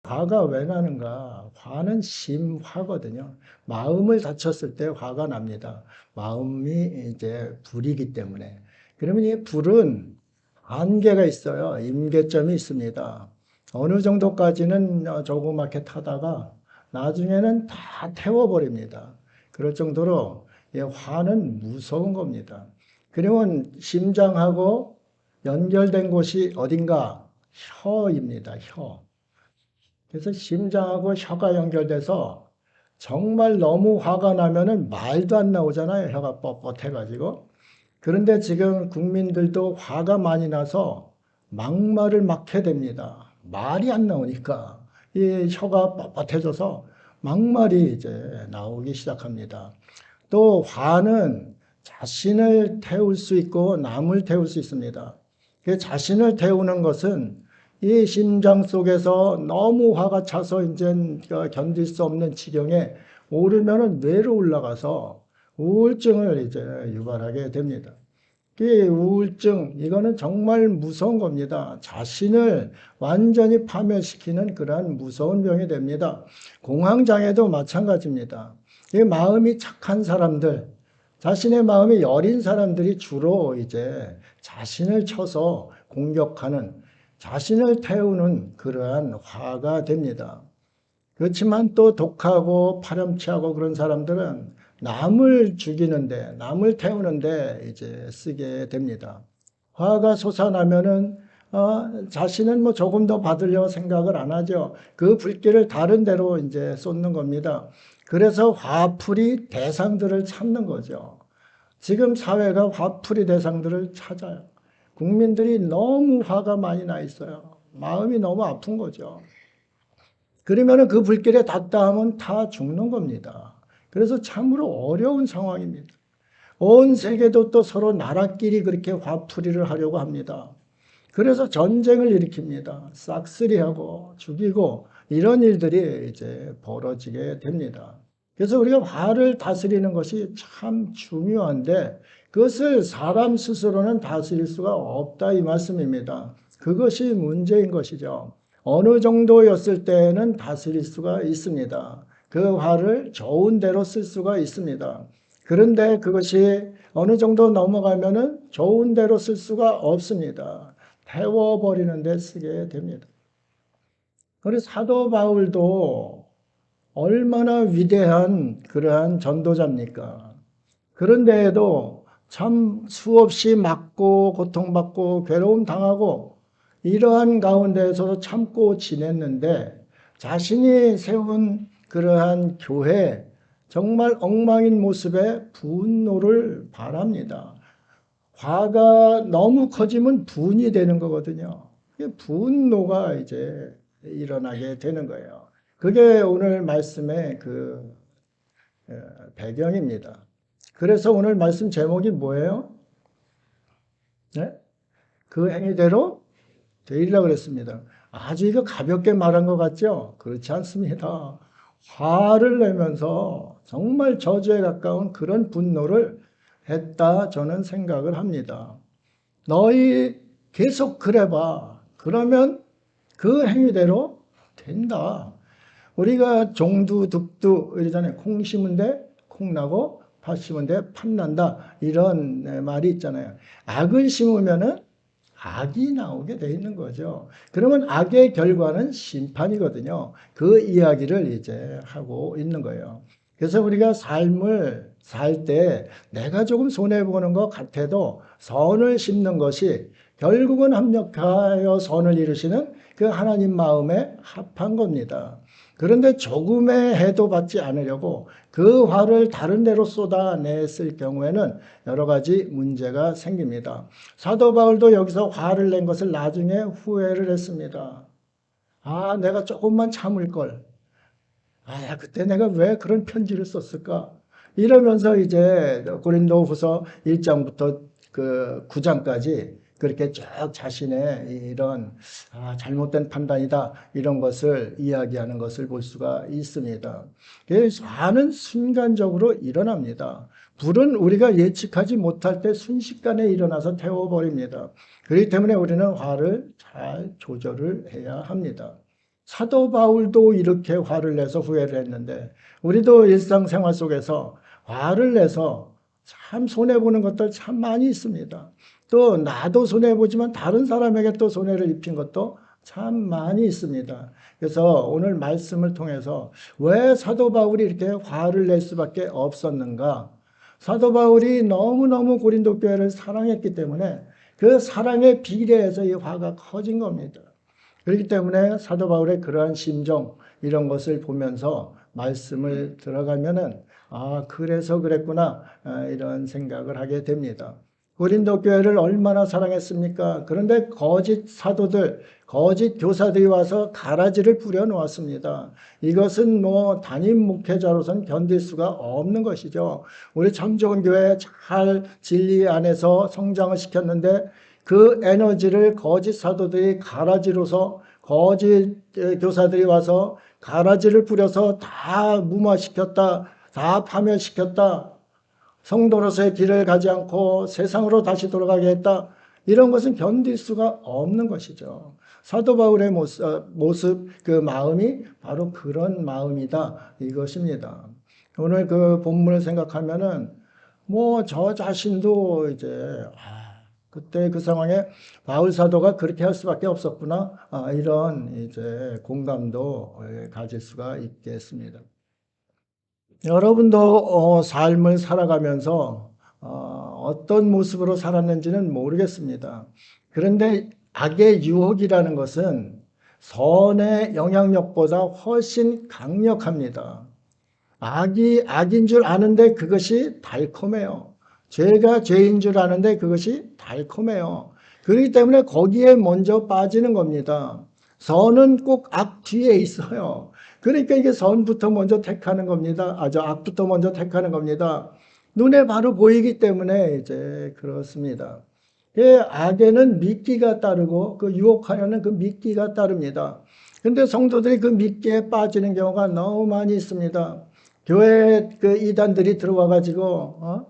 화가 왜 나는가? 화는 심화거든요. 마음을 다쳤을 때 화가 납니다. 마음이 이제 불이기 때문에. 그러면 이 불은 한계가 있어요. 임계점이 있습니다. 어느 정도까지는 조그맣게 타다가 나중에는 다 태워버립니다. 그럴 정도로 이 화는 무서운 겁니다. 그러면 심장하고 연결된 곳이 어딘가? 혀입니다. 혀. 그래서 심장하고 혀가 연결돼서 정말 너무 화가 나면은 말도 안 나오잖아요. 혀가 뻣뻣해가지고. 그런데 지금 국민들도 화가 많이 나서 막말을 막 해야 됩니다. 말이 안 나오니까 이 혀가 뻣뻣해져서 막말이 이제 나오기 시작합니다. 또 화는 자신을 태울 수 있고 남을 태울 수 있습니다. 그 자신을 태우는 것은 이 심장 속에서 너무 화가 차서 이제 견딜 수 없는 지경에 오르면은 뇌로 올라가서 우울증을 이제 유발하게 됩니다. 이 우울증, 이거는 정말 무서운 겁니다. 자신을 완전히 파멸시키는 그러한 무서운 병이 됩니다. 공황장애도 마찬가지입니다. 이 마음이 착한 사람들, 자신의 마음이 여린 사람들이 주로 이제 자신을 쳐서 공격하는, 자신을 태우는 그러한 화가 됩니다. 그렇지만 또 독하고 파렴치하고 그런 사람들은 남을 죽이는데, 남을 태우는데 이제 쓰게 됩니다. 화가 솟아나면은 자신은 뭐 조금 더 받으려 생각을 안 하죠. 그 불길을 다른 데로 이제 쏟는 겁니다. 그래서 화풀이 대상들을 찾는 거죠. 지금 사회가 화풀이 대상들을 찾아요. 국민들이 너무 화가 많이 나 있어요. 마음이 너무 아픈 거죠. 그러면 그 불길에 닿다 하면 다 죽는 겁니다. 그래서 참으로 어려운 상황입니다. 온 세계도 또 서로 나라끼리 그렇게 화풀이를 하려고 합니다. 그래서 전쟁을 일으킵니다. 싹쓸이하고 죽이고 이런 일들이 이제 벌어지게 됩니다. 그래서 우리가 화를 다스리는 것이 참 중요한데 그것을 사람 스스로는 다스릴 수가 없다 이 말씀입니다. 그것이 문제인 것이죠. 어느 정도였을 때는 다스릴 수가 있습니다. 그 화를 좋은 대로 쓸 수가 있습니다. 그런데 그것이 어느 정도 넘어가면은 좋은 대로 쓸 수가 없습니다. 태워버리는 데 쓰게 됩니다. 그래서 사도 바울도 얼마나 위대한 그러한 전도자입니까? 그런데에도 참 수없이 맞고 고통받고 괴로움 당하고 이러한 가운데에서도 참고 지냈는데 자신이 세운 그러한 교회 정말 엉망인 모습에 분노를 발합니다. 화가 너무 커지면 분이 되는 거거든요. 분노가 이제 일어나게 되는 거예요. 그게 오늘 말씀의 그 배경입니다. 그래서 오늘 말씀 제목이 뭐예요? 네? 그 행위대로 되리라 그랬습니다. 아주 이거 가볍게 말한 것 같죠? 그렇지 않습니다. 화를 내면서 정말 저주에 가까운 그런 분노를 했다 저는 생각을 합니다. 너희 계속 그래봐. 그러면 그 행위대로 된다. 우리가 종두, 득두 이러잖아요. 콩 심은 데 콩 나고 팥 심은 데 팥 난다. 이런 말이 있잖아요. 악을 심으면은 악이 나오게 돼 있는 거죠. 그러면 악의 결과는 심판이거든요. 그 이야기를 이제 하고 있는 거예요. 그래서 우리가 삶을 살 때 내가 조금 손해보는 것 같아도 선을 심는 것이 결국은 합력하여 선을 이루시는 그 하나님 마음에 합한 겁니다. 그런데 조금의 해도 받지 않으려고 그 화를 다른 데로 쏟아냈을 경우에는 여러 가지 문제가 생깁니다. 사도 바울도 여기서 화를 낸 것을 나중에 후회를 했습니다. 아, 내가 조금만 참을 걸. 아, 그때 내가 왜 그런 편지를 썼을까? 이러면서 이제 고린도후서 1장부터 그 9장까지 그렇게 쭉 자신의 이런 잘못된 판단이다 이런 것을 이야기하는 것을 볼 수가 있습니다. 화는 순간적으로 일어납니다. 불은 우리가 예측하지 못할 때 순식간에 일어나서 태워버립니다. 그렇기 때문에 우리는 화를 잘 조절을 해야 합니다. 사도 바울도 이렇게 화를 내서 후회를 했는데 우리도 일상생활 속에서 화를 내서 참 손해보는 것들 참 많이 있습니다. 또 나도 손해보지만 다른 사람에게 또 손해를 입힌 것도 참 많이 있습니다. 그래서 오늘 말씀을 통해서 왜 사도 바울이 이렇게 화를 낼 수밖에 없었는가? 사도 바울이 너무너무 고린도 교회를 사랑했기 때문에 그 사랑에 비례해서 이 화가 커진 겁니다. 그렇기 때문에 사도 바울의 그러한 심정 이런 것을 보면서 말씀을 들어가면은 그래서 그랬구나 이런 생각을 하게 됩니다. 고린도 교회를 얼마나 사랑했습니까? 그런데 거짓 사도들, 거짓 교사들이 와서 가라지를 뿌려 놓았습니다. 이것은 뭐 담임 목회자로서는 견딜 수가 없는 것이죠. 우리 참 좋은 교회 잘 진리 안에서 성장을 시켰는데 그 에너지를 거짓 사도들이 가라지로서 거짓 교사들이 와서 가라지를 뿌려서 다 무마시켰다, 다 파멸시켰다, 성도로서의 길을 가지 않고 세상으로 다시 돌아가게 했다. 이런 것은 견딜 수가 없는 것이죠. 사도 바울의 모습, 그 마음이 바로 그런 마음이다. 이것입니다. 오늘 그 본문을 생각하면은 뭐 저 자신도 이제 그때 그 상황에 바울 사도가 그렇게 할 수밖에 없었구나. 이런 이제 공감도 가질 수가 있겠습니다. 여러분도 삶을 살아가면서 어떤 모습으로 살았는지는 모르겠습니다. 그런데 악의 유혹이라는 것은 선의 영향력보다 훨씬 강력합니다. 악이 악인 줄 아는데 그것이 달콤해요. 죄가 죄인 줄 아는데 그것이 달콤해요. 그렇기 때문에 거기에 먼저 빠지는 겁니다. 선은 꼭 악 뒤에 있어요. 그러니까 이게 선부터 먼저 택하는 겁니다. 저 악부터 먼저 택하는 겁니다. 눈에 바로 보이기 때문에 이제 그렇습니다. 그 악에는 미끼가 따르고 그 유혹하려는 그 미끼가 따릅니다. 근데 성도들이 그 미끼에 빠지는 경우가 너무 많이 있습니다. 교회 그 이단들이 들어와 가지고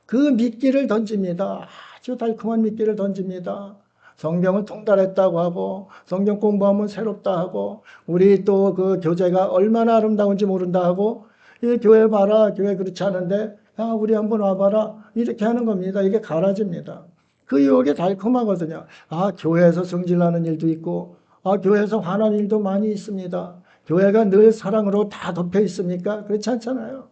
그 미끼를 던집니다. 아주 달콤한 미끼를 던집니다. 성경을 통달했다고 하고 성경 공부하면 새롭다 하고 우리 또 그 교재가 얼마나 아름다운지 모른다 하고 이 교회 봐라, 교회 그렇지 않은데 우리 한번 와봐라, 이렇게 하는 겁니다. 이게 가라집니다. 그 유혹이 달콤하거든요. 교회에서 성질나는 일도 있고 교회에서 화난 일도 많이 있습니다. 교회가 늘 사랑으로 다 덮여 있습니까? 그렇지 않잖아요.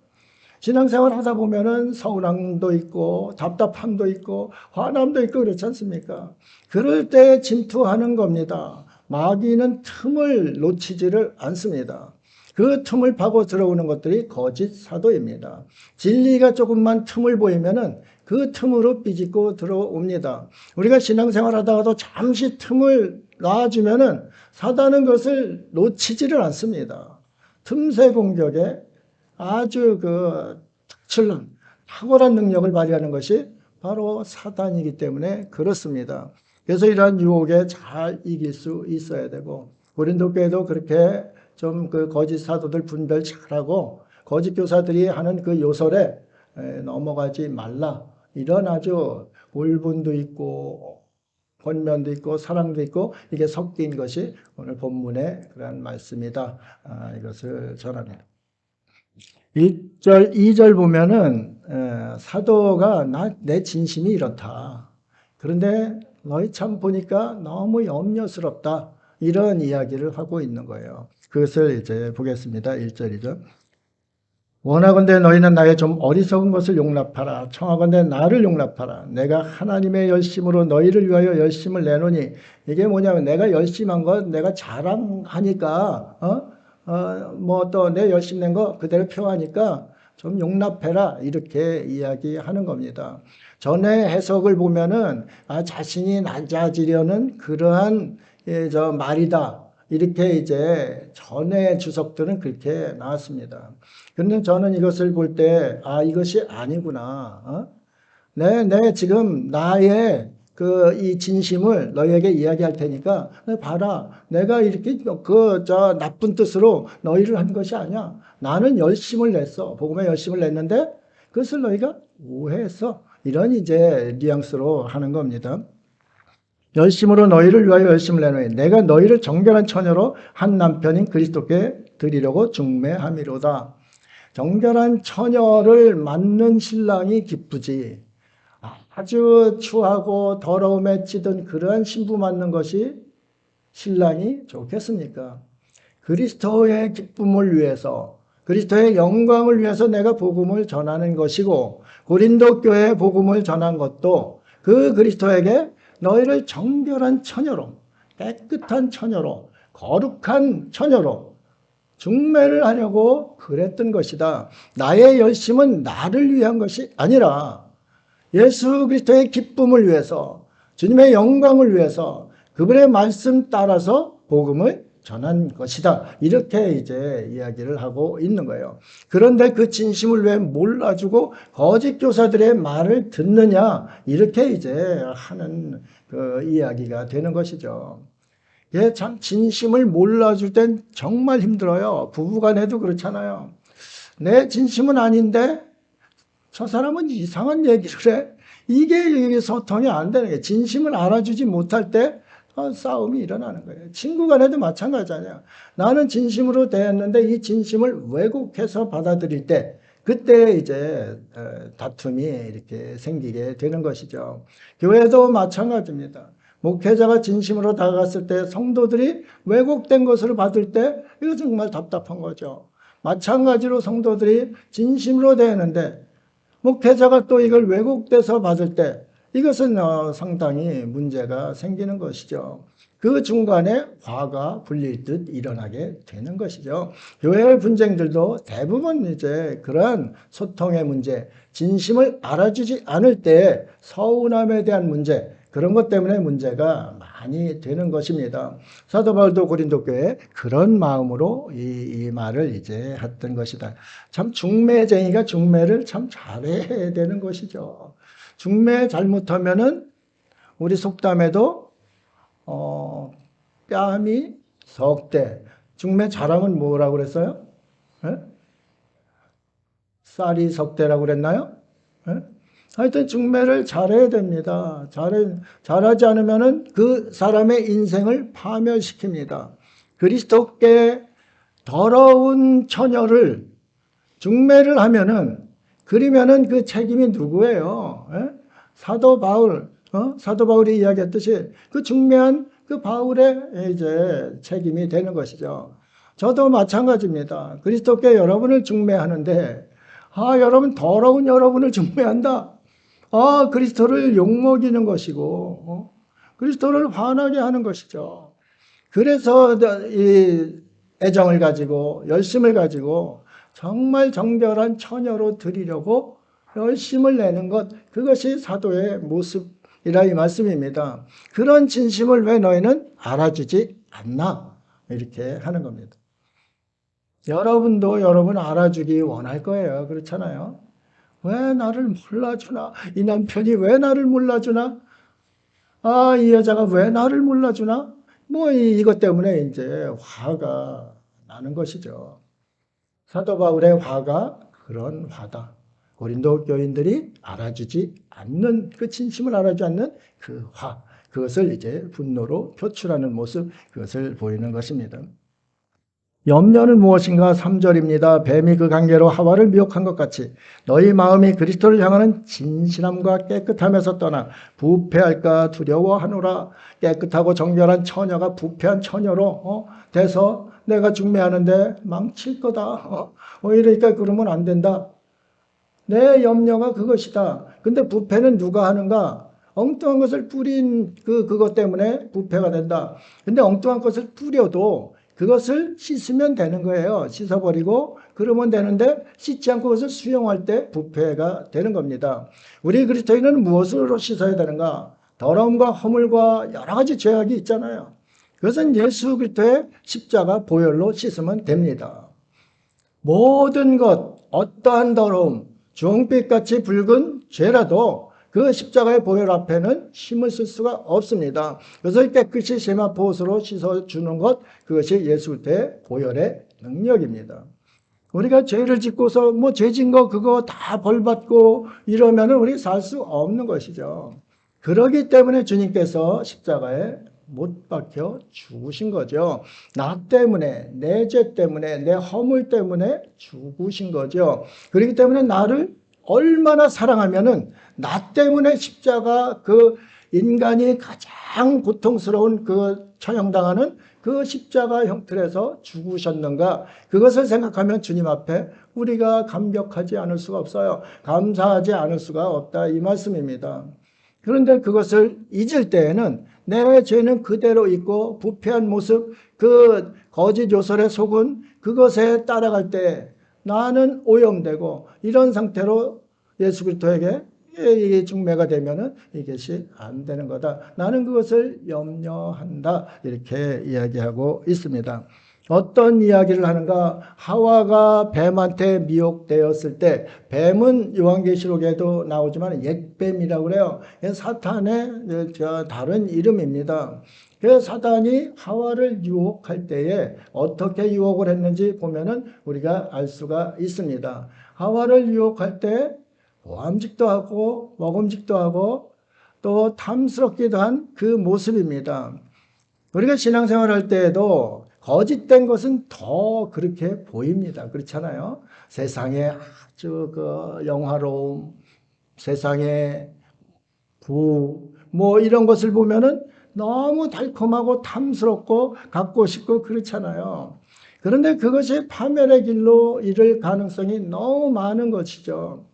신앙생활 하다 보면은 서운함도 있고 답답함도 있고 화남도 있고 그렇지 않습니까? 그럴 때 침투하는 겁니다. 마귀는 틈을 놓치지를 않습니다. 그 틈을 파고 들어오는 것들이 거짓 사도입니다. 진리가 조금만 틈을 보이면은 그 틈으로 삐짓고 들어옵니다. 우리가 신앙생활 하다가도 잠시 틈을 놔주면은 사단은 그것을 놓치지를 않습니다. 틈새 공격에 아주 그 특출난 탁월한 능력을 발휘하는 것이 바로 사단이기 때문에 그렇습니다. 그래서 이러한 유혹에 잘 이길 수 있어야 되고 고린도 교회도 그렇게 좀 그 거짓 사도들 분별 잘하고 거짓 교사들이 하는 그 요설에 넘어가지 말라. 이런 아주 울분도 있고 권면도 있고 사랑도 있고 이게 섞인 것이 오늘 본문의 그런 말씀이다. 이것을 전합니다. 1절, 2절 보면은 사도가 내 진심이 이렇다. 그런데 너희 참 보니까 너무 염려스럽다. 이런 이야기를 하고 있는 거예요. 그것을 이제 보겠습니다. 1절이죠. 원하건대 너희는 나의 좀 어리석은 것을 용납하라. 청하건대 나를 용납하라. 내가 하나님의 열심으로 너희를 위하여 열심을 내노니, 이게 뭐냐면 내가 열심한 것 내가 자랑하니까 뭐 또 내 열심 낸 거 그대로 표하니까 좀 용납해라, 이렇게 이야기하는 겁니다. 전에 해석을 보면은 자신이 낮아지려는 그러한 저 말이다, 이렇게 이제 전에 주석들은 그렇게 나왔습니다. 그런데 저는 이것을 볼 때 이것이 아니구나. 내 지금 나의 그 이 진심을 너희에게 이야기할 테니까 봐라, 내가 이렇게 저 나쁜 뜻으로 너희를 한 것이 아니야. 나는 열심을 냈어. 복음에 열심을 냈는데 그것을 너희가 오해했어. 이런 이제 뉘앙스로 하는 겁니다. 열심으로 너희를 위하여 열심을 내노니 내가 너희를 정결한 처녀로 한 남편인 그리스도께 드리려고 중매함이로다. 정결한 처녀를 맞는 신랑이 기쁘지, 아주 추하고 더러움에 찌든 그러한 신부 맞는 것이 신랑이 좋겠습니까? 그리스도의 기쁨을 위해서, 그리스도의 영광을 위해서 내가 복음을 전하는 것이고, 고린도 교회에 복음을 전한 것도 그 그리스도에게 너희를 정결한 처녀로, 깨끗한 처녀로, 거룩한 처녀로 중매를 하려고 그랬던 것이다. 나의 열심은 나를 위한 것이 아니라 예수 그리스도의 기쁨을 위해서, 주님의 영광을 위해서 그분의 말씀 따라서 복음을 전한 것이다. 이렇게 이제 이야기를 하고 있는 거예요. 그런데 그 진심을 왜 몰라주고 거짓 교사들의 말을 듣느냐, 이렇게 이제 하는 그 이야기가 되는 것이죠. 예, 참 진심을 몰라줄 땐 정말 힘들어요. 부부간에도 그렇잖아요. 내 진심은 아닌데 저 사람은 이상한 얘기를 해. 이게 소통이 안 되는 거예요. 진심을 알아주지 못할 때 싸움이 일어나는 거예요. 친구 간에도 마찬가지잖아요. 나는 진심으로 대했는데 이 진심을 왜곡해서 받아들일 때 그때 이제 다툼이 이렇게 생기게 되는 것이죠. 교회도 마찬가지입니다. 목회자가 진심으로 다가갔을 때 성도들이 왜곡된 것을 받을 때 이거 정말 답답한 거죠. 마찬가지로 성도들이 진심으로 대하는데 목회자가 또 이걸 왜곡돼서 받을 때 이것은 상당히 문제가 생기는 것이죠. 그 중간에 화가 불릴 듯 일어나게 되는 것이죠. 교회의 분쟁들도 대부분 이제 그러한 소통의 문제, 진심을 알아주지 않을 때 서운함에 대한 문제, 그런 것 때문에 문제가 많이 되는 것입니다. 사도 바울도 고린도 교회에 그런 마음으로 이 말을 이제 했던 것이다. 참 중매쟁이가 중매를 참 잘해야 되는 것이죠. 중매 잘못하면은 우리 속담에도 뺨이 석대. 중매 잘하면 뭐라고 그랬어요? 에? 쌀이 석대라고 그랬나요? 에? 하여튼 중매를 잘해야 됩니다. 잘하지 않으면은 그 사람의 인생을 파멸시킵니다. 그리스도께 더러운 처녀를 중매를 하면은, 그러면은 그 책임이 누구예요? 에? 사도 바울, 사도 바울이 이야기했듯이 그 중매한 그 바울의 이제 책임이 되는 것이죠. 저도 마찬가지입니다. 그리스도께 여러분을 중매하는데, 여러분 더러운 여러분을 중매한다. 그리스도를 욕먹이는 것이고, 그리스도를 화나게 하는 것이죠. 그래서 이 애정을 가지고 열심을 가지고 정말 정결한 처녀로 드리려고 열심을 내는 것, 그것이 사도의 모습이라 이 말씀입니다. 그런 진심을 왜 너희는 알아주지 않나? 이렇게 하는 겁니다. 여러분도 여러분 알아주기 원할 거예요. 그렇잖아요. 왜 나를 몰라주나? 이 남편이 왜 나를 몰라주나? 이 여자가 왜 나를 몰라주나? 뭐 이것 때문에 이제 화가 나는 것이죠. 사도 바울의 화가 그런 화다. 고린도 교인들이 알아주지 않는, 그 진심을 알아주지 않는 그 화, 그것을 이제 분노로 표출하는 모습, 그것을 보이는 것입니다. 염려는 무엇인가? 3절입니다. 뱀이 그 관계로 하와를 미혹한 것 같이 너희 마음이 그리스도를 향하는 진실함과 깨끗함에서 떠나 부패할까 두려워하노라. 깨끗하고 정결한 처녀가 부패한 처녀로 돼서 내가 중매하는데 망칠 거다. 이러니까 그러면 안 된다. 내 염려가 그것이다. 근데 부패는 누가 하는가? 엉뚱한 것을 뿌린 그것 때문에 부패가 된다. 근데 엉뚱한 것을 뿌려도 그것을 씻으면 되는 거예요. 씻어버리고 그러면 되는데 씻지 않고 그것을 수용할 때 부패가 되는 겁니다. 우리 그리스도인은 무엇으로 씻어야 되는가? 더러움과 허물과 여러 가지 죄악이 있잖아요. 그것은 예수 그리스도의 십자가 보혈로 씻으면 됩니다. 모든 것, 어떠한 더러움, 주홍빛같이 붉은 죄라도 그 십자가의 보혈 앞에는 힘을 쓸 수가 없습니다. 그래서 깨끗이 세마포옷으로 씻어주는 것, 그것이 예수 그리스도의 보혈의 능력입니다. 우리가 죄를 짓고서 죄진 거 그거 다 벌받고 이러면은 우리 살 수 없는 것이죠. 그러기 때문에 주님께서 십자가에 못 박혀 죽으신 거죠. 나 때문에, 내 죄 때문에, 내 허물 때문에 죽으신 거죠. 그렇기 때문에 나를 얼마나 사랑하면은 나 때문에 십자가 그 인간이 가장 고통스러운 그 처형당하는 그 십자가 형틀에서 죽으셨는가, 그것을 생각하면 주님 앞에 우리가 감격하지 않을 수가 없어요. 감사하지 않을 수가 없다, 이 말씀입니다. 그런데 그것을 잊을 때에는 내 죄는 그대로 있고 부패한 모습, 그 거짓 요설에 속은 그것에 따라갈 때 나는 오염되고, 이런 상태로 예수 그리스도에게 이게 중매가 되면은 이것이 안 되는 거다. 나는 그것을 염려한다. 이렇게 이야기하고 있습니다. 어떤 이야기를 하는가? 하와가 뱀한테 미혹되었을 때, 뱀은 요한계시록에도 나오지만 옛뱀이라고 그래요. 사탄의 다른 이름입니다. 그래서 사단이 하와를 유혹할 때에 어떻게 유혹을 했는지 보면은 우리가 알 수가 있습니다. 하와를 유혹할 때 보암직도 하고 먹음직도 하고 또 탐스럽기도 한 그 모습입니다. 우리가 신앙생활 할 때에도 거짓된 것은 더 그렇게 보입니다. 그렇잖아요. 세상에 아주 그 영화로움, 세상에 뭐 이런 것을 보면은 너무 달콤하고 탐스럽고 갖고 싶고 그렇잖아요. 그런데 그것이 파멸의 길로 이를 가능성이 너무 많은 것이죠.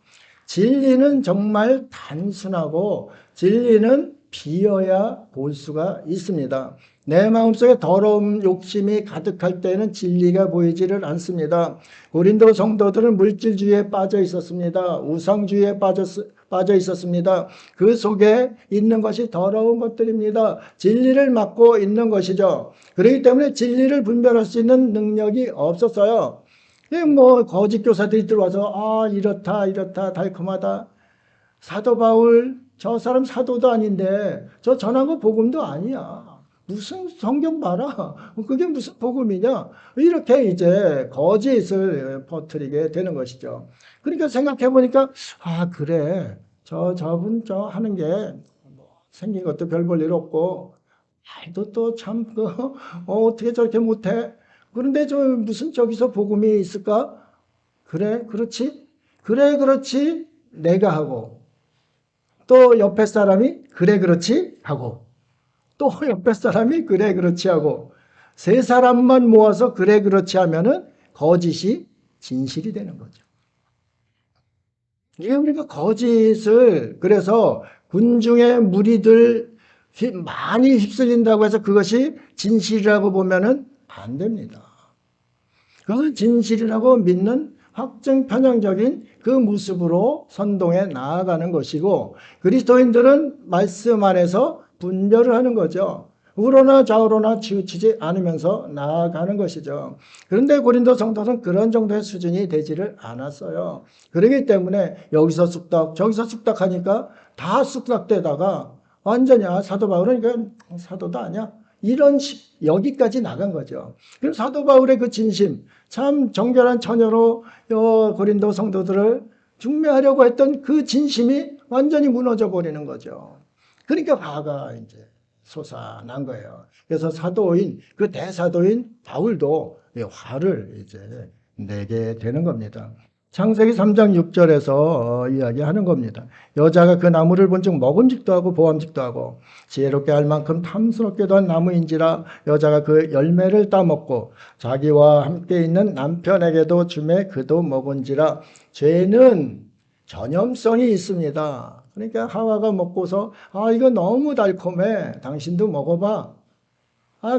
진리는 정말 단순하고 진리는 비어야 볼 수가 있습니다. 내 마음속에 더러움 욕심이 가득할 때는 진리가 보이지를 않습니다. 고린도 성도들은 물질주의에 빠져 있었습니다. 우상주의에 빠져 있었습니다. 그 속에 있는 것이 더러운 것들입니다. 진리를 막고 있는 것이죠. 그렇기 때문에 진리를 분별할 수 있는 능력이 없었어요. 뭐 거짓 교사들이 들어와서 이렇다 달콤하다. 사도 바울 저 사람 사도도 아닌데 저 전한 거 복음도 아니야. 무슨 성경 봐라. 그게 무슨 복음이냐. 이렇게 이제 거짓을 퍼뜨리게 되는 것이죠. 그러니까 생각해 보니까 그래. 저분 하는 게 생긴 것도 별 볼 일 없고 말도 또 참 어떻게 저렇게 못해. 그런데 무슨 저기서 복음이 있을까? 그래, 그렇지? 그래, 그렇지? 내가 하고, 또 옆에 사람이 그래, 그렇지? 하고, 또 옆에 사람이 그래, 그렇지? 하고, 세 사람만 모아서 그래, 그렇지? 하면은 거짓이 진실이 되는 거죠. 이게 우리가 거짓을, 그래서 군중의 무리들 많이 휩쓸린다고 해서 그것이 진실이라고 보면은 안 됩니다. 그것은 진실이라고 믿는 확증 편향적인 그 모습으로 선동해 나아가는 것이고, 그리스도인들은 말씀 안에서 분별을 하는 거죠. 우로나 좌우로나 치우치지 않으면서 나아가는 것이죠. 그런데 고린도 성도는 그런 정도의 수준이 되지를 않았어요. 그렇기 때문에 여기서 쑥덕 저기서 쑥덕 하니까 다 쑥덕되다가 완전히 사도 바울은 그러니까 사도도 아니야. 이런 여기까지 나간 거죠. 그럼 사도 바울의 그 진심, 참 정결한 처녀로 고린도 성도들을 중매하려고 했던 그 진심이 완전히 무너져 버리는 거죠. 그러니까 화가 이제 솟아난 거예요. 그래서 사도인, 그 대사도인 바울도 화를 이제 내게 되는 겁니다. 창세기 3장 6절에서 이야기하는 겁니다. 여자가 그 나무를 본즉 먹음직도 하고 보암직도 하고 지혜롭게 할 만큼 탐스럽게도 한 나무인지라 여자가 그 열매를 따먹고 자기와 함께 있는 남편에게도 주매 그도 먹은지라. 죄는 전염성이 있습니다. 그러니까 하와가 먹고서 이거 너무 달콤해. 당신도 먹어봐.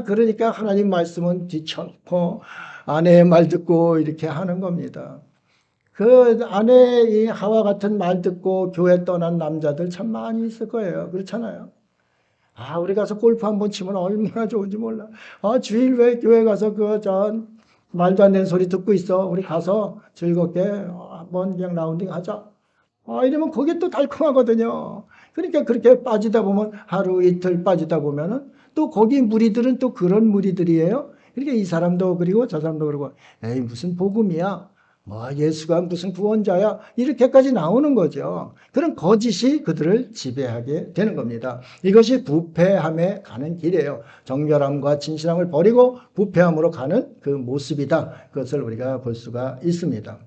그러니까 하나님 말씀은 뒤쳐놓고 아내의 말 듣고 이렇게 하는 겁니다. 그 안에 이 하와 같은 말 듣고 교회 떠난 남자들 참 많이 있을 거예요. 그렇잖아요. 우리 가서 골프 한번 치면 얼마나 좋은지 몰라. 주일 왜 교회 가서 말도 안 되는 소리 듣고 있어. 우리 가서 즐겁게 한번 그냥 라운딩 하자. 이러면 그게 또 달콤하거든요. 그러니까 그렇게 빠지다 보면 하루 이틀 빠지다 보면은 또 거기 무리들은 또 그런 무리들이에요. 그러니까 이 사람도 그리고 저 사람도 그러고 에이 무슨 복음이야. 뭐 예수가 무슨 구원자야 이렇게까지 나오는 거죠. 그런 거짓이 그들을 지배하게 되는 겁니다. 이것이 부패함에 가는 길이에요. 정결함과 진실함을 버리고 부패함으로 가는 그 모습이다. 그것을 우리가 볼 수가 있습니다.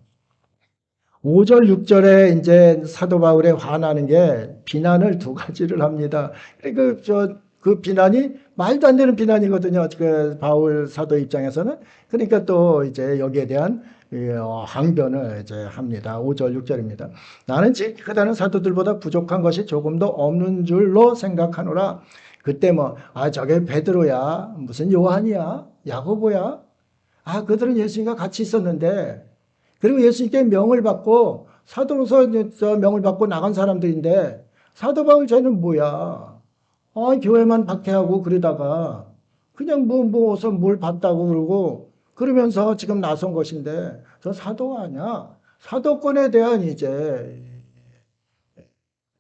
5절, 6절에 이제 사도 바울에 화나는 게 비난을 두 가지를 합니다. 그 비난이 말도 안 되는 비난이거든요. 그 바울 사도 입장에서는. 그러니까 또 이제 여기에 대한 항변을 이제 합니다. 5절, 6절입니다. 나는 지극히 다른 사도들보다 부족한 것이 조금도 없는 줄로 생각하노라. 그때 저게 베드로야, 무슨 요한이야, 야고보야. 그들은 예수님과 같이 있었는데, 그리고 예수님께 명을 받고 사도로서 명을 받고 나간 사람들인데 사도 바울 쟤는 뭐야? 교회만 박해하고 그러다가 그냥 어서 뭘 봤다고 그러고 그러면서 지금 나선 것인데 저 사도가 아니야. 사도권에 대한 이제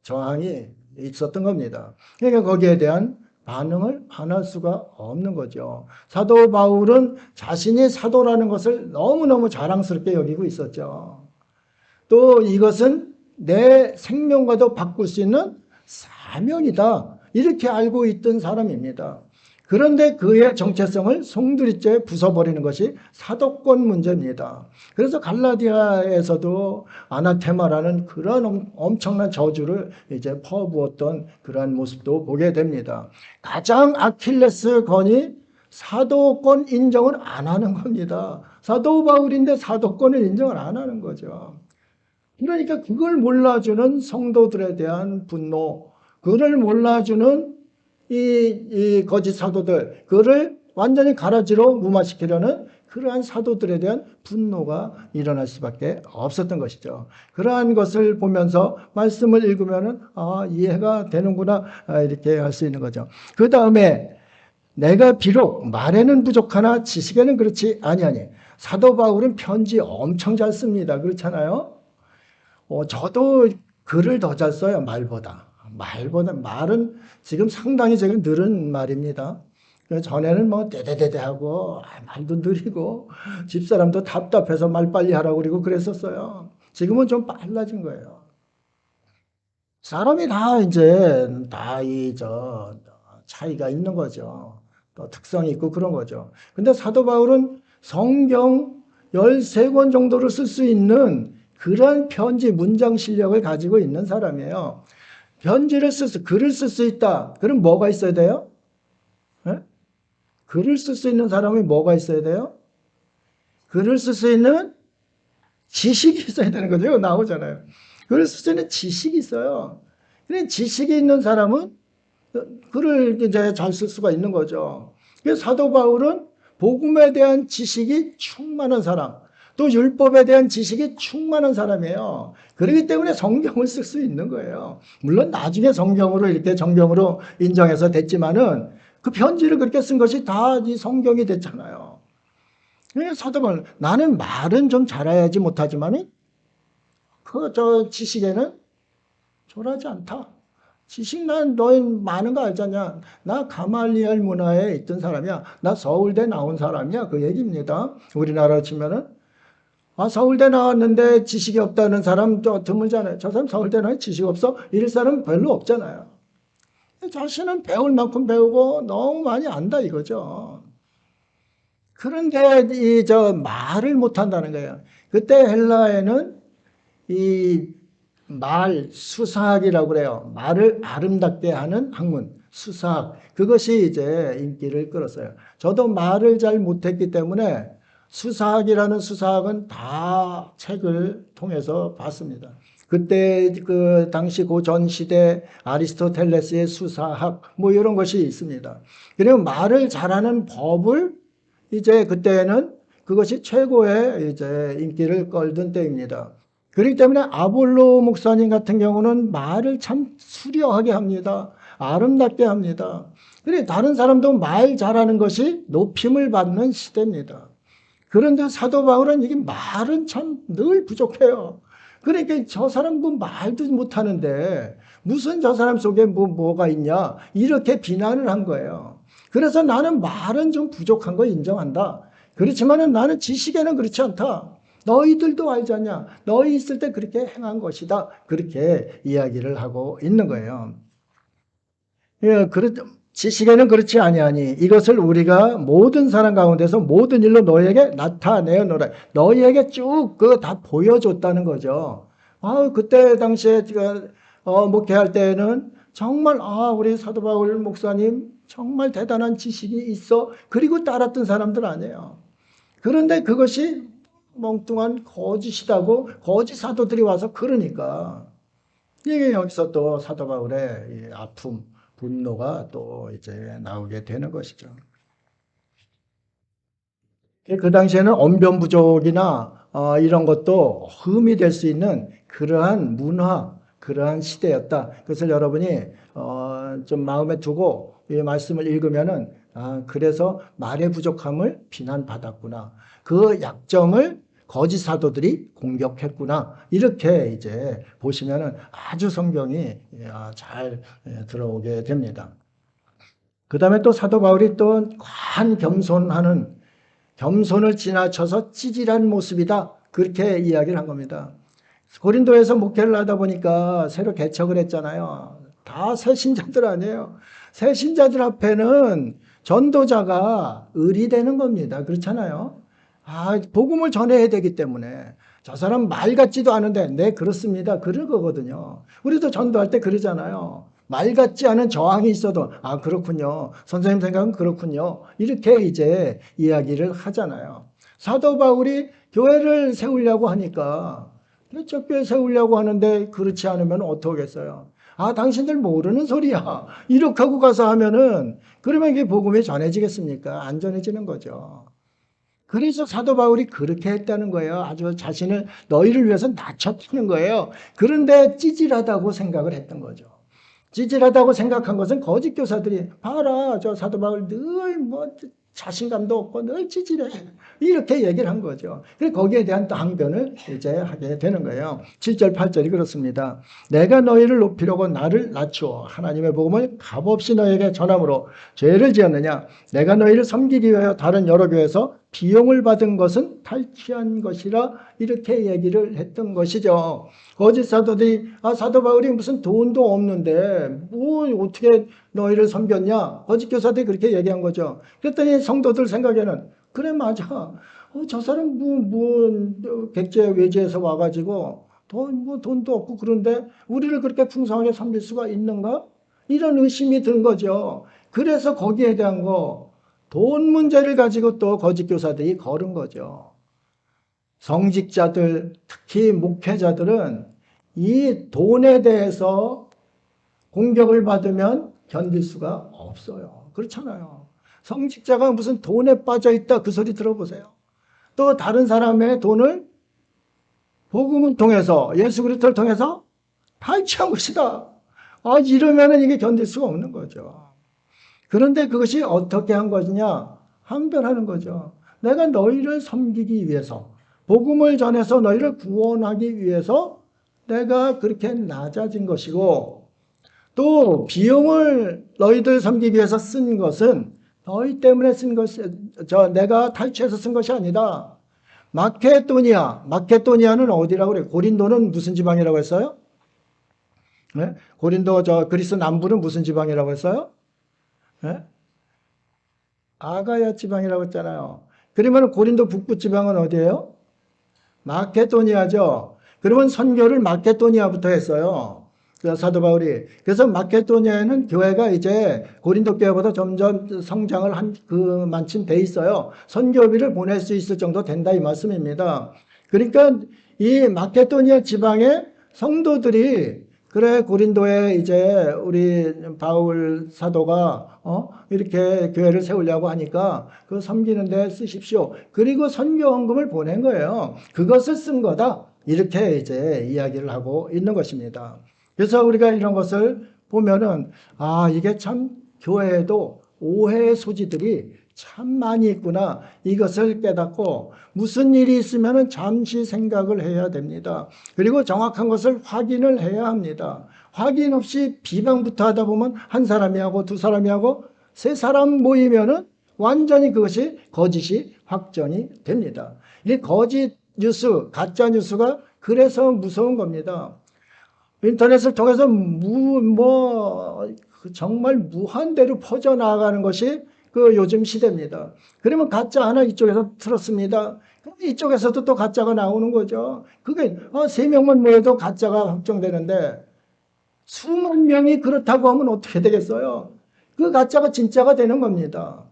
저항이 있었던 겁니다. 그러니까 거기에 대한 반응을 안 할 수가 없는 거죠. 사도 바울은 자신이 사도라는 것을 너무너무 자랑스럽게 여기고 있었죠. 또 이것은 내 생명과도 바꿀 수 있는 사명이다. 이렇게 알고 있던 사람입니다. 그런데 그의 정체성을 송두리째 부숴버리는 것이 사도권 문제입니다. 그래서 갈라디아에서도 아나테마라는 그런 엄청난 저주를 이제 퍼부었던 그러한 모습도 보게 됩니다. 가장 아킬레스 건이 사도권 인정을 안 하는 겁니다. 사도 바울인데 사도권을 인정을 안 하는 거죠. 그러니까 그걸 몰라주는 성도들에 대한 분노, 그걸 몰라주는 이 거짓 사도들, 그를 완전히 가라지로 무마시키려는 그러한 사도들에 대한 분노가 일어날 수밖에 없었던 것이죠. 그러한 것을 보면서 말씀을 읽으면은 이해가 되는구나 이렇게 할 수 있는 거죠. 그 다음에 내가 비록 말에는 부족하나 지식에는 그렇지 아니하니. 사도 바울은 편지 엄청 잘 씁니다. 그렇잖아요. 저도 글을 더 잘 써요. 말보다 말은 지금 상당히 제가 늘은 말입니다. 전에는 떼떼떼떼하고 말도 느리고 집사람도 답답해서 말 빨리 하라고 그러고 그랬었어요. 지금은 좀 빨라진 거예요. 사람이 다 이제 차이가 있는 거죠. 또 특성이 있고 그런 거죠. 근데 사도 바울은 성경 13권 정도를 쓸 수 있는 그런 편지 문장 실력을 가지고 있는 사람이에요. 글을 쓸 수 있다. 그럼 뭐가 있어야 돼요? 네? 글을 쓸 수 있는 사람이 뭐가 있어야 돼요? 글을 쓸 수 있는 지식이 있어야 되는 거죠. 나오잖아요. 글을 쓸 수 있는 지식이 있어요. 그래, 지식이 있는 사람은 글을 이제 잘 쓸 수가 있는 거죠. 그래서 사도 바울은 복음에 대한 지식이 충만한 사람, 또 율법에 대한 지식이 충만한 사람이에요. 그렇기 때문에 성경을 쓸 수 있는 거예요. 물론 나중에 성경으로 이렇게 정경으로 인정해서 됐지만은 그 편지를 그렇게 쓴 것이 다 이 성경이 됐잖아요. 사도 바울, 나는 말은 좀 잘해야지 못하지만은 지식에는 졸하지 않다. 지식 난 너희 많은 거 알잖냐. 나 가말리엘 문화에 있던 사람이야. 나 서울대 나온 사람이야. 그 얘기입니다. 우리나라로 치면은 서울대 나왔는데 지식이 없다는 사람 드물잖아요. 저 사람 서울대 나왔는데 지식 없어? 이럴 사람 별로 없잖아요. 자신은 배울 만큼 배우고 너무 많이 안다 이거죠. 그런데 말을 못한다는 거예요. 그때 헬라에는 이 수사학이라고 그래요. 말을 아름답게 하는 학문, 수사학. 그것이 이제 인기를 끌었어요. 저도 말을 잘 못했기 때문에 수사학이라는 수사학은 다 책을 통해서 봤습니다. 그때 그 당시 고전 시대 아리스토텔레스의 수사학 이런 것이 있습니다. 그리고 말을 잘하는 법을 이제 그때는 그것이 최고의 이제 인기를 끌던 때입니다. 그렇기 때문에 아볼로 목사님 같은 경우는 말을 참 수려하게 합니다. 아름답게 합니다. 그래 다른 사람도 말 잘하는 것이 높임을 받는 시대입니다. 그런데 사도 바울은 이게 말은 참 늘 부족해요. 그러니까 저 사람 말도 못하는데 무슨 저 사람 속에 뭐가 있냐 이렇게 비난을 한 거예요. 그래서 나는 말은 좀 부족한 거 인정한다. 그렇지만은 나는 지식에는 그렇지 않다. 너희들도 알지 않냐? 너희 있을 때 그렇게 행한 것이다. 그렇게 이야기를 하고 있는 거예요. 예, 지식에는 그렇지 아니하니 이것을 우리가 모든 사람 가운데서 모든 일로 너희에게 나타내어 놓으라. 너희에게 쭉 그 다 보여줬다는 거죠. 그때 당시에 제가 목회할 때는 정말 우리 사도 바울 목사님 정말 대단한 지식이 있어. 그리고 따랐던 사람들 아니에요. 그런데 그것이 멍뚱한 거짓이라고 거짓 사도들이 와서 그러니까 이게 여기서 또 사도 바울의 이 아픔, 분노가 또 이제 나오게 되는 것이죠. 그 당시에는 언변 부족이나 이런 것도 흠이 될 수 있는 그러한 문화, 그러한 시대였다. 그것을 여러분이 좀 마음에 두고 이 말씀을 읽으면은 그래서 말의 부족함을 비난받았구나. 그 약점을 거짓 사도들이 공격했구나. 이렇게 이제 보시면은 아주 성경이 잘 들어오게 됩니다. 그 다음에 또 사도 바울이 또 과한 겸손을 지나쳐서 찌질한 모습이다. 그렇게 이야기를 한 겁니다. 고린도에서 목회를 하다 보니까 새로 개척을 했잖아요. 다 새신자들 아니에요. 새신자들 앞에는 전도자가 을이 되는 겁니다. 그렇잖아요. 복음을 전해야 되기 때문에 저 사람 말 같지도 않은데 네 그렇습니다. 그럴 거거든요. 우리도 전도할 때 그러잖아요. 말 같지 않은 저항이 있어도 그렇군요. 선생님 생각은 그렇군요. 이렇게 이제 이야기를 하잖아요. 사도 바울이 교회를 세우려고 하니까 개척교회 세우려고 하는데 그렇지 않으면 어떡하겠어요. 당신들 모르는 소리야. 이렇게 하고 가서 하면은 그러면 이게 복음이 전해지겠습니까? 안 전해지는 거죠. 그래서 사도 바울이 그렇게 했다는 거예요. 아주 자신을 너희를 위해서 낮췄다는 거예요. 그런데 찌질하다고 생각을 했던 거죠. 찌질하다고 생각한 것은 거짓 교사들이 봐라 저 사도 바울 늘 자신감도 없고 늘 찌질해 이렇게 얘기를 한 거죠. 그래서 거기에 대한 또 항변을 이제 하게 되는 거예요. 7절 8절이 그렇습니다. 내가 너희를 높이려고 나를 낮추어 하나님의 복음을 값없이 너희에게 전함으로 죄를 지었느냐. 내가 너희를 섬기기 위하여 다른 여러 교회에서 비용을 받은 것은 탈취한 것이라 이렇게 얘기를 했던 것이죠. 거짓 사도들이 사도 바울이 무슨 돈도 없는데 뭐 어떻게 너희를 섬겼냐. 거짓 교사들이 그렇게 얘기한 거죠. 그랬더니 성도들 생각에는 그래 맞아. 저 사람 백제 외지에서 와가지고 돈도 없고 그런데 우리를 그렇게 풍성하게 섬길 수가 있는가? 이런 의심이 든 거죠. 그래서 거기에 대한 돈 문제를 가지고 또 거짓 교사들이 걸은 거죠. 성직자들, 특히 목회자들은 이 돈에 대해서 공격을 받으면 견딜 수가 없어요. 그렇잖아요. 성직자가 무슨 돈에 빠져 있다 그 소리 들어보세요. 또 다른 사람의 돈을 복음을 통해서 예수 그리스도를 통해서 탈취한 것이다. 이러면은 이게 견딜 수가 없는 거죠. 그런데 그것이 어떻게 한 것이냐? 항변하는 거죠. 내가 너희를 섬기기 위해서 복음을 전해서 너희를 구원하기 위해서 내가 그렇게 낮아진 것이고 또 비용을 너희들 섬기기 위해서 쓴 것은 너희 때문에 쓴 것이 내가 탈취해서 쓴 것이 아니다. 마케도니아는 어디라고 그래요? 고린도는 무슨 지방이라고 했어요? 네? 고린도 그리스 남부는 무슨 지방이라고 했어요? 네? 아가야 지방이라고 했잖아요. 그러면 고린도 북부 지방은 어디예요? 마케도니아죠. 그러면 선교를 마케도니아부터 했어요. 사도 바울이. 그래서 마케도니아에는 교회가 이제 고린도 교회보다 점점 성장을 만큼 돼 있어요. 선교비를 보낼 수 있을 정도 된다 이 말씀입니다. 그러니까 이 마케도니아 지방의 성도들이 그래 고린도에 이제 우리 바울 사도가 이렇게 교회를 세우려고 하니까 그 섬기는 데 쓰십시오. 그리고 선교 헌금을 보낸 거예요. 그것을 쓴 거다. 이렇게 이제 이야기를 하고 있는 것입니다. 그래서 우리가 이런 것을 보면은 이게 참 교회에도 오해의 소지들이 참 많이 있구나. 이것을 깨닫고 무슨 일이 있으면 잠시 생각을 해야 됩니다. 그리고 정확한 것을 확인을 해야 합니다. 확인 없이 비방부터 하다 보면 한 사람이 하고 두 사람이 하고 세 사람 모이면은 완전히 그것이 거짓이 확정이 됩니다. 이 거짓 뉴스, 가짜 뉴스가 그래서 무서운 겁니다. 인터넷을 통해서 정말 무한대로 퍼져나가는 것이 그 요즘 시대입니다. 그러면 가짜 하나 이쪽에서 틀었습니다. 이쪽에서도 또 가짜가 나오는 거죠. 그게 3명만 모여도 가짜가 확정되는데 수만 명이 그렇다고 하면 어떻게 되겠어요? 그 가짜가 진짜가 되는 겁니다.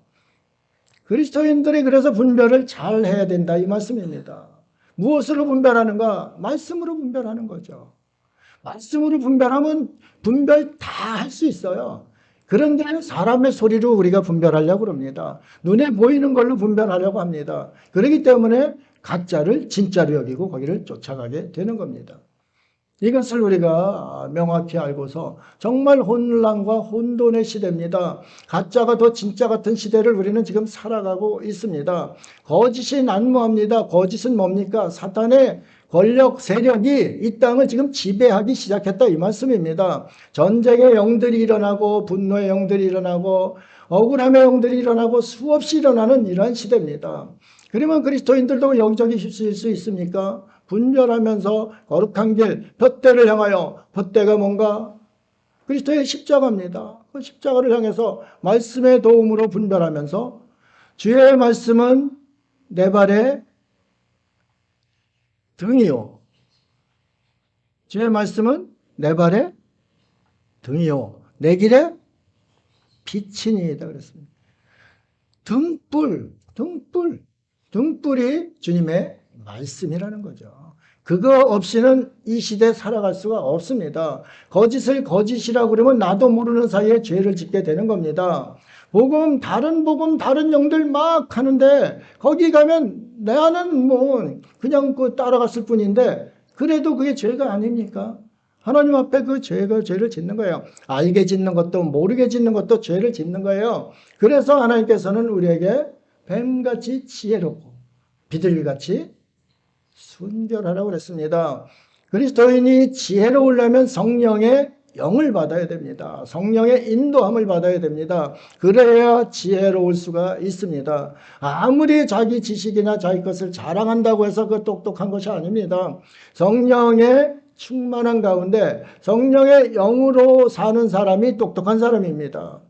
그리스도인들이 그래서 분별을 잘 해야 된다 이 말씀입니다. 무엇으로 분별하는가? 말씀으로 분별하는 거죠. 말씀으로 분별하면 분별 다 할 수 있어요. 그런데 사람의 소리로 우리가 분별하려고 합니다. 눈에 보이는 걸로 분별하려고 합니다. 그렇기 때문에 가짜를 진짜로 여기고 거기를 쫓아가게 되는 겁니다. 이것을 우리가 명확히 알고서 정말 혼란과 혼돈의 시대입니다. 가짜가 더 진짜 같은 시대를 우리는 지금 살아가고 있습니다. 거짓이 난무합니다. 거짓은 뭡니까? 사탄의 권력 세력이 이 땅을 지금 지배하기 시작했다 이 말씀입니다. 전쟁의 영들이 일어나고 분노의 영들이 일어나고 억울함의 영들이 일어나고 수없이 일어나는 이러한 시대입니다. 그러면 그리스도인들도 영적이 휩쓸릴 수 있습니까? 분별하면서 거룩한 길, 돛대를 향하여, 돛대가 뭔가? 그리스도의 십자가입니다. 그 십자가를 향해서 말씀의 도움으로 분별하면서 주의 말씀은 내 발의 등이요. 주의 말씀은 내 발의 등이요. 내 길에 빛이니이다 그랬습니다. 등불이 주님의 말씀이라는 거죠. 그거 없이는 이 시대에 살아갈 수가 없습니다. 거짓을 거짓이라고 그러면 나도 모르는 사이에 죄를 짓게 되는 겁니다. 다른 영들 막 하는데 거기 가면 나는 그냥 따라갔을 뿐인데 그래도 그게 죄가 아닙니까? 하나님 앞에 그 죄를 짓는 거예요. 알게 짓는 것도 모르게 짓는 것도 죄를 짓는 거예요. 그래서 하나님께서는 우리에게 뱀같이 지혜롭고 비둘기같이 순결하라고 그랬습니다. 그리스도인이 지혜로우려면 성령의 영을 받아야 됩니다. 성령의 인도함을 받아야 됩니다. 그래야 지혜로울 수가 있습니다. 아무리 자기 지식이나 자기 것을 자랑한다고 해서 그 똑똑한 것이 아닙니다. 성령의 충만한 가운데 성령의 영으로 사는 사람이 똑똑한 사람입니다.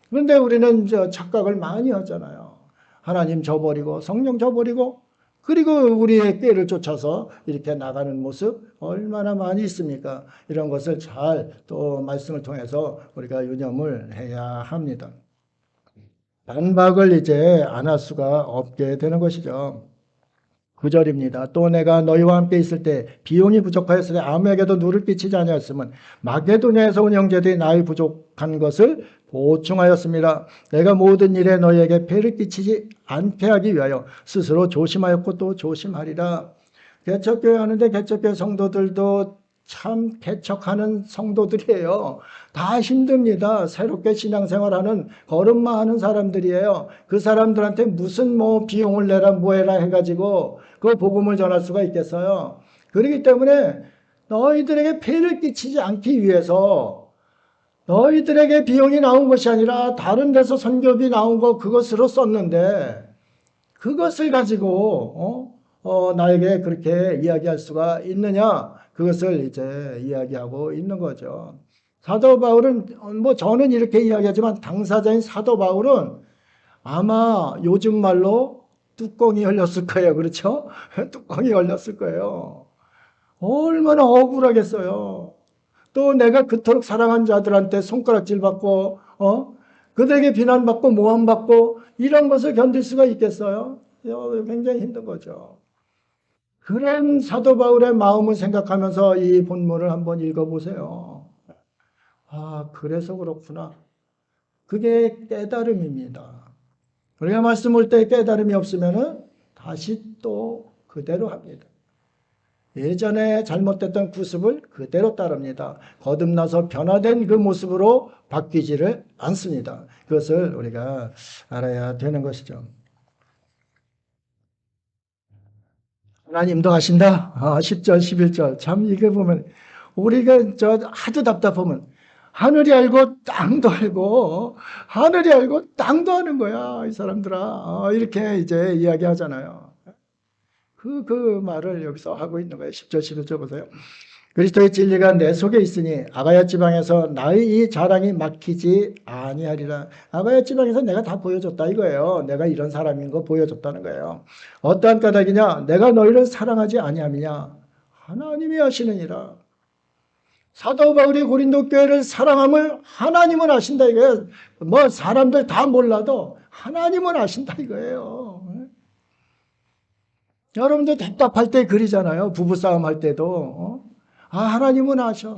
그런데 우리는 착각을 많이 하잖아요. 하나님 저버리고 성령 저버리고 그리고 우리의 꾀를 쫓아서 이렇게 나가는 모습 얼마나 많이 있습니까? 이런 것을 잘 또 말씀을 통해서 우리가 유념을 해야 합니다. 반박을 이제 안 할 수가 없게 되는 것이죠. 9절입니다. 또 내가 너희와 함께 있을 때 비용이 부족하였을 때 아무에게도 누를 끼치지 아니하였으면 마게도냐에서 온 형제들이 나의 부족한 것을 보충하였습니다. 내가 모든 일에 너희에게 폐를 끼치지 않게 하기 위하여 스스로 조심하였고 또 조심하리라. 개척교회 하는데 개척교회 성도들도 참 개척하는 성도들이에요. 다 힘듭니다. 새롭게 신앙생활하는 걸음마하는 사람들이에요. 그 사람들한테 무슨 비용을 내라 뭐해라 해가지고 그 복음을 전할 수가 있겠어요. 그렇기 때문에 너희들에게 폐를 끼치지 않기 위해서 너희들에게 비용이 나온 것이 아니라 다른 데서 선교비 나온 거 그것으로 썼는데 그것을 가지고 나에게 그렇게 이야기할 수가 있느냐? 그것을 이제 이야기하고 있는 거죠. 사도 바울은 저는 이렇게 이야기하지만 당사자인 사도 바울은 아마 요즘 말로 뚜껑이 열렸을 거예요. 그렇죠? 뚜껑이 열렸을 거예요. 얼마나 억울하겠어요. 또 내가 그토록 사랑한 자들한테 손가락질 받고 그들에게 비난받고 모함받고 이런 것을 견딜 수가 있겠어요? 굉장히 힘든 거죠. 그런 사도 바울의 마음을 생각하면서 이 본문을 한번 읽어보세요. 그래서 그렇구나. 그게 깨달음입니다. 우리가 말씀 올 때 깨달음이 없으면 다시 또 그대로 합니다. 예전에 잘못됐던 구습을 그대로 따릅니다. 거듭나서 변화된 그 모습으로 바뀌지를 않습니다. 그것을 우리가 알아야 되는 것이죠. 하나님도 하신다. 10절, 11절. 참 이게 보면 우리가 하도 답답하면 하늘이 알고 땅도 알고 하늘이 알고 땅도 아는 거야 이 사람들아. 이렇게 이제 이야기하잖아요. 그 말을 여기서 하고 있는 거예요. 10절, 11절 보세요. 그리스도의 진리가 내 속에 있으니 아가야 지방에서 나의 이 자랑이 막히지 아니하리라. 아가야 지방에서 내가 다 보여줬다 이거예요. 내가 이런 사람인 거 보여줬다는 거예요. 어떠한 까닭이냐? 내가 너희를 사랑하지 아니함이냐? 하나님이 하시느니라. 사도 바울이 고린도 교회를 사랑함을 하나님은 아신다 이거예요. 뭐 사람들 다 몰라도 하나님은 아신다 이거예요. 여러분들 답답할 때 그러잖아요. 부부싸움 할 때도. 하나님은 아셔.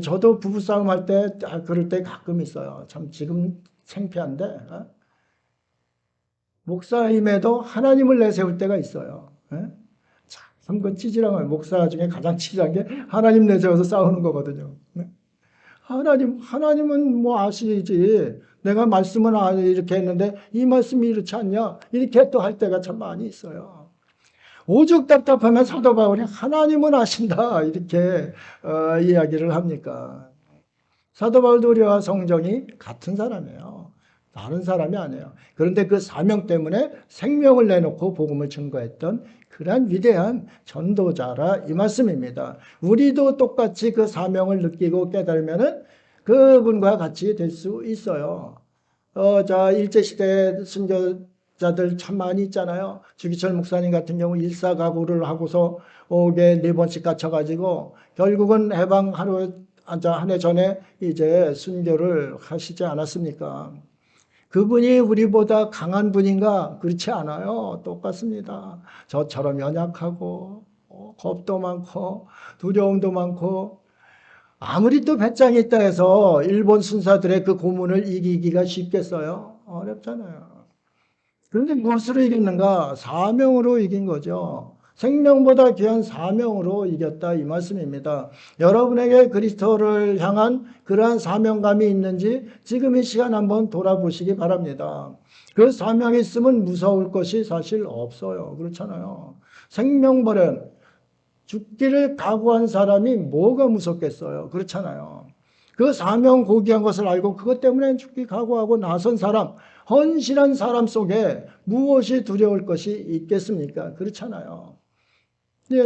저도 부부싸움 할 때, 그럴 때 가끔 있어요. 참 지금 창피한데, 목사임에도 하나님을 내세울 때가 있어요. 참 그 찌질한 목사 중에 가장 찌질한 게 하나님 내세워서 싸우는 거거든요. 하나님은 뭐 아시지. 내가 말씀은 이렇게 했는데 이 말씀이 이렇지 않냐? 이렇게 또 할 때가 참 많이 있어요. 오죽 답답하면 사도 바울이 하나님은 아신다 이렇게 이야기를 합니까? 사도 바울도 우리와 성정이 같은 사람이에요. 다른 사람이 아니에요. 그런데 그 사명 때문에 생명을 내놓고 복음을 증거했던 그러한 위대한 전도자라 이 말씀입니다. 우리도 똑같이 그 사명을 느끼고 깨달으면은 그분과 같이 될 수 있어요. 일제시대 순교자들 참 많이 있잖아요. 주기철 목사님 같은 경우 일사가구를 하고서 5개 4번씩 갇혀가지고 결국은 해방 한 해 전에 이제 순교를 하시지 않았습니까? 그분이 우리보다 강한 분인가? 그렇지 않아요. 똑같습니다. 저처럼 연약하고 겁도 많고 두려움도 많고 아무리 또 배짱이 있다 해서 일본 순사들의 그 고문을 이기기가 쉽겠어요? 어렵잖아요. 그런데 무엇으로 이겼는가? 사명으로 이긴 거죠. 생명보다 귀한 사명으로 이겼다 이 말씀입니다. 여러분에게 그리스도를 향한 그러한 사명감이 있는지 지금 이 시간 한번 돌아보시기 바랍니다. 그 사명이 있으면 무서울 것이 사실 없어요. 그렇잖아요. 생명버려 죽기를 각오한 사람이 뭐가 무섭겠어요. 그렇잖아요. 그 사명 고귀한 것을 알고 그것 때문에 죽기 각오하고 나선 사람, 헌신한 사람 속에 무엇이 두려울 것이 있겠습니까? 그렇잖아요.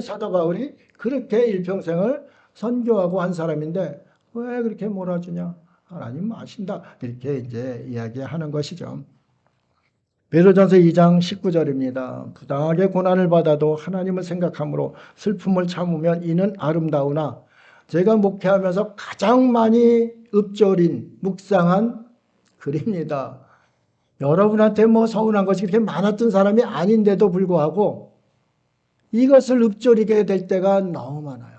사도 바울이 그렇게 일평생을 선교하고 한 사람인데 왜 그렇게 몰아주냐? 하나님 아신다. 이렇게 이제 이야기하는 것이죠. 베드로전서 2장 19절입니다. 부당하게 고난을 받아도 하나님을 생각함으로 슬픔을 참으면 이는 아름다우나 제가 목회하면서 가장 많이 읊조린 묵상한 글입니다. 여러분한테 뭐 서운한 것이 그렇게 많았던 사람이 아닌데도 불구하고 이것을 읊조리게 될 때가 너무 많아요.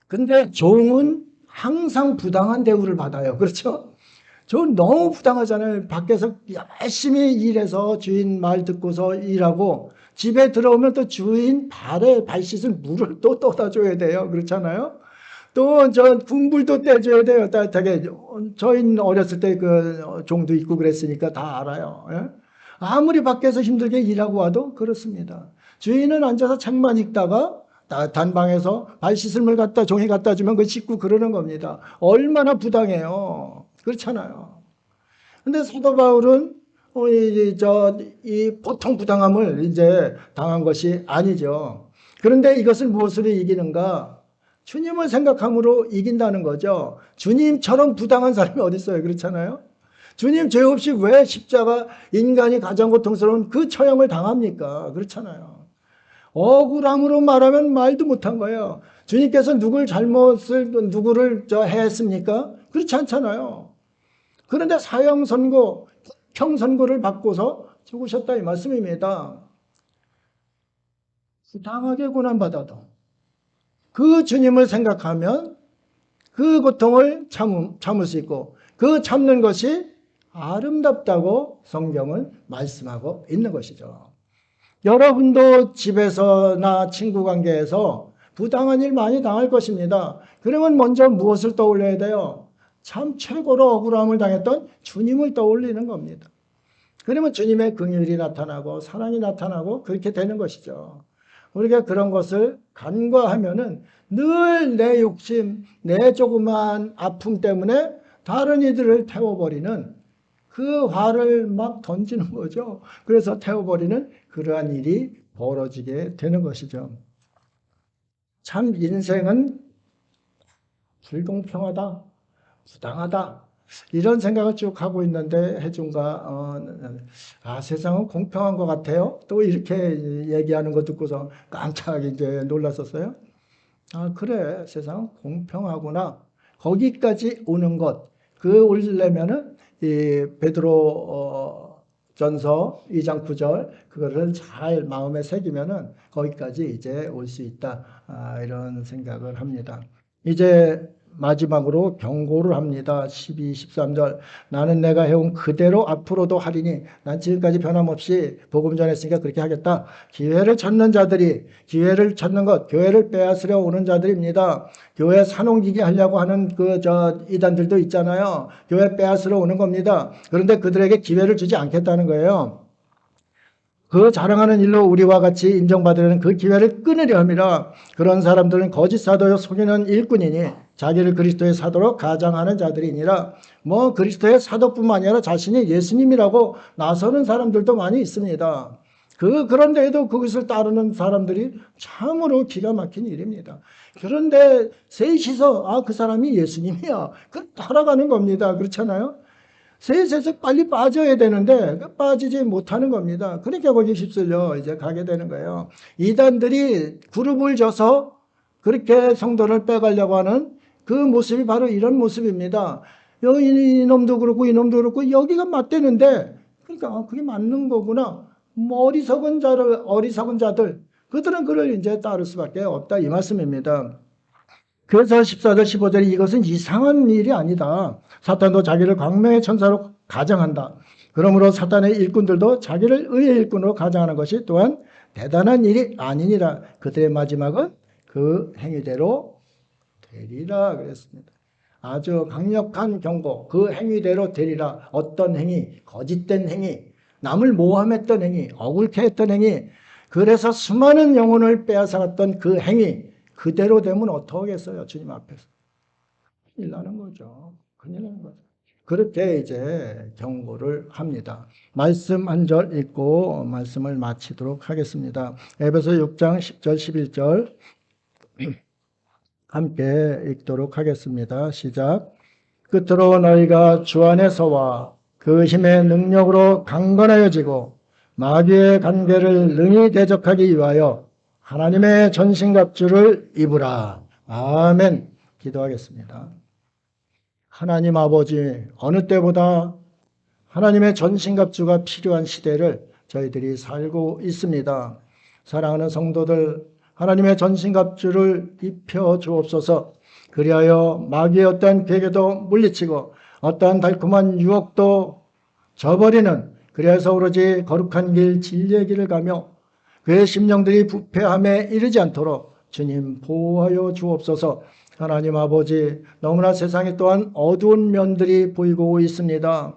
근데 종은 항상 부당한 대우를 받아요. 그렇죠? 전 너무 부당하잖아요. 밖에서 열심히 일해서 주인 말 듣고서 일하고 집에 들어오면 또 주인 발에 발 씻은 물을 또 떠다 줘야 돼요. 그렇잖아요. 또 저 국물도 떼줘야 돼요. 따뜻하게. 저희 어렸을 때 그 종도 있고 그랬으니까 다 알아요. 예? 아무리 밖에서 힘들게 일하고 와도 그렇습니다. 주인은 앉아서 책만 읽다가 단방에서 발 씻을 물 갖다 종이 갖다 주면 그 씻고 그러는 겁니다. 얼마나 부당해요. 그렇잖아요. 근데 사도 바울은 이 보통 부당함을 이제 당한 것이 아니죠. 그런데 이것을 무엇으로 이기는가? 주님을 생각함으로 이긴다는 거죠. 주님처럼 부당한 사람이 어디 있어요? 그렇잖아요. 주님 죄 없이 왜 십자가 인간이 가장 고통스러운 그 처형을 당합니까? 그렇잖아요. 억울함으로 말하면 말도 못한 거예요. 주님께서 누구를 해했습니까? 그렇지 않잖아요. 그런데 사형 선고, 형 선고를 받고서 죽으셨다 이 말씀입니다. 부당하게 고난받아도 그 주님을 생각하면 그 고통을 참을 수 있고 그 참는 것이 아름답다고 성경은 말씀하고 있는 것이죠. 여러분도 집에서나 친구 관계에서 부당한 일 많이 당할 것입니다. 그러면 먼저 무엇을 떠올려야 돼요? 참 최고로 억울함을 당했던 주님을 떠올리는 겁니다. 그러면 주님의 긍휼이 나타나고 사랑이 나타나고 그렇게 되는 것이죠. 우리가 그런 것을 간과하면은 늘 내 욕심, 내 조그만 아픔 때문에 다른 이들을 태워버리는 그 화를 막 던지는 거죠. 그래서 태워버리는 그러한 일이 벌어지게 되는 것이죠. 참 인생은 불공평하다, 부당하다, 이런 생각을 쭉 하고 있는데 해중가 세상은 공평한 것 같아요. 또 이렇게 얘기하는 거 듣고서 깜짝 이제 놀랐었어요. 그래, 세상은 공평하구나. 거기까지 오는 것, 그 오려면은 이 베드로 전서 2장 9절 그거를 잘 마음에 새기면은 거기까지 이제 올 수 있다. 이런 생각을 합니다. 이제 마지막으로 경고를 합니다. 12, 13절. 나는 내가 해온 그대로 앞으로도 하리니 난 지금까지 변함없이 복음 전했으니까 그렇게 하겠다. 기회를 찾는 자들이 기회를 찾는 것, 교회를 빼앗으려 오는 자들입니다. 교회 산옮기게 하려고 하는 이단들도 있잖아요. 교회 빼앗으러 오는 겁니다. 그런데 그들에게 기회를 주지 않겠다는 거예요. 그 자랑하는 일로 우리와 같이 인정받으려는 그 기회를 끊으려 합니다. 그런 사람들은 거짓 사도요 속이는 일꾼이니 자기를 그리스도의 사도로 가장하는 자들이니라. 그리스도의 사도뿐만 아니라 자신이 예수님이라고 나서는 사람들도 많이 있습니다. 그런데도 그것을 따르는 사람들이 참으로 기가 막힌 일입니다. 그런데 셋이서 그 사람이 예수님이야. 따라가는 겁니다. 그렇잖아요. 셋에서 빨리 빠져야 되는데 빠지지 못하는 겁니다. 그러니까 거기 휩쓸려 이제 가게 되는 거예요. 이단들이 그룹을 져서 그렇게 성도를 빼가려고 하는 그 모습이 바로 이런 모습입니다. 이놈도 그렇고 이놈도 그렇고 여기가 맞대는데 그러니까 그게 맞는 거구나. 어리석은 자들 그들은 그를 이제 따를 수밖에 없다 이 말씀입니다. 그래서 14절 15절에 이것은 이상한 일이 아니다. 사탄도 자기를 광명의 천사로 가장한다. 그러므로 사탄의 일꾼들도 자기를 의의 일꾼으로 가장하는 것이 또한 대단한 일이 아니니라. 그들의 마지막은 그 행위대로 되리라 그랬습니다. 아주 강력한 경고. 그 행위대로 되리라. 어떤 행위? 거짓된 행위, 남을 모함했던 행위, 억울케 했던 행위, 그래서 수많은 영혼을 빼앗아갔던 그 행위, 그대로 되면 어떡하겠어요? 주님 앞에서. 큰일 나는 거죠. 큰일 나는 거죠. 그렇게 이제 경고를 합니다. 말씀 한 절 읽고 말씀을 마치도록 하겠습니다. 에베소 6장 10절 11절 함께 읽도록 하겠습니다. 시작. 끝으로 너희가 주 안에서와 그 힘의 능력으로 강건하여지고 마귀의 관계를 능히 대적하기 위하여 하나님의 전신갑주를 입으라. 아멘. 기도하겠습니다. 하나님 아버지, 어느 때보다 하나님의 전신갑주가 필요한 시대를 저희들이 살고 있습니다. 사랑하는 성도들, 하나님의 전신갑주를 입혀 주옵소서. 그리하여 마귀의 어떠한 계계도 물리치고 어떠한 달콤한 유혹도 저버리는, 그래서 오로지 거룩한 길, 진리의 길을 가며 그의 심령들이 부패함에 이르지 않도록 주님 보호하여 주옵소서. 하나님 아버지, 너무나 세상에 또한 어두운 면들이 보이고 있습니다.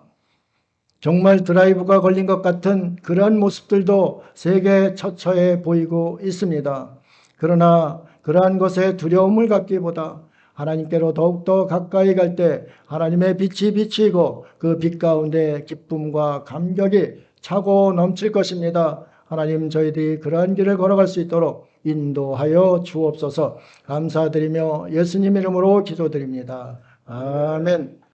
정말 드라이브가 걸린 것 같은 그러한 모습들도 세계 처처에 보이고 있습니다. 그러나 그러한 것에 두려움을 갖기보다 하나님께로 더욱더 가까이 갈 때 하나님의 빛이 비치고 그 빛 가운데 기쁨과 감격이 차고 넘칠 것입니다. 하나님, 저희들이 그러한 길을 걸어갈 수 있도록 인도하여 주옵소서. 감사드리며 예수님 이름으로 기도드립니다. 아멘.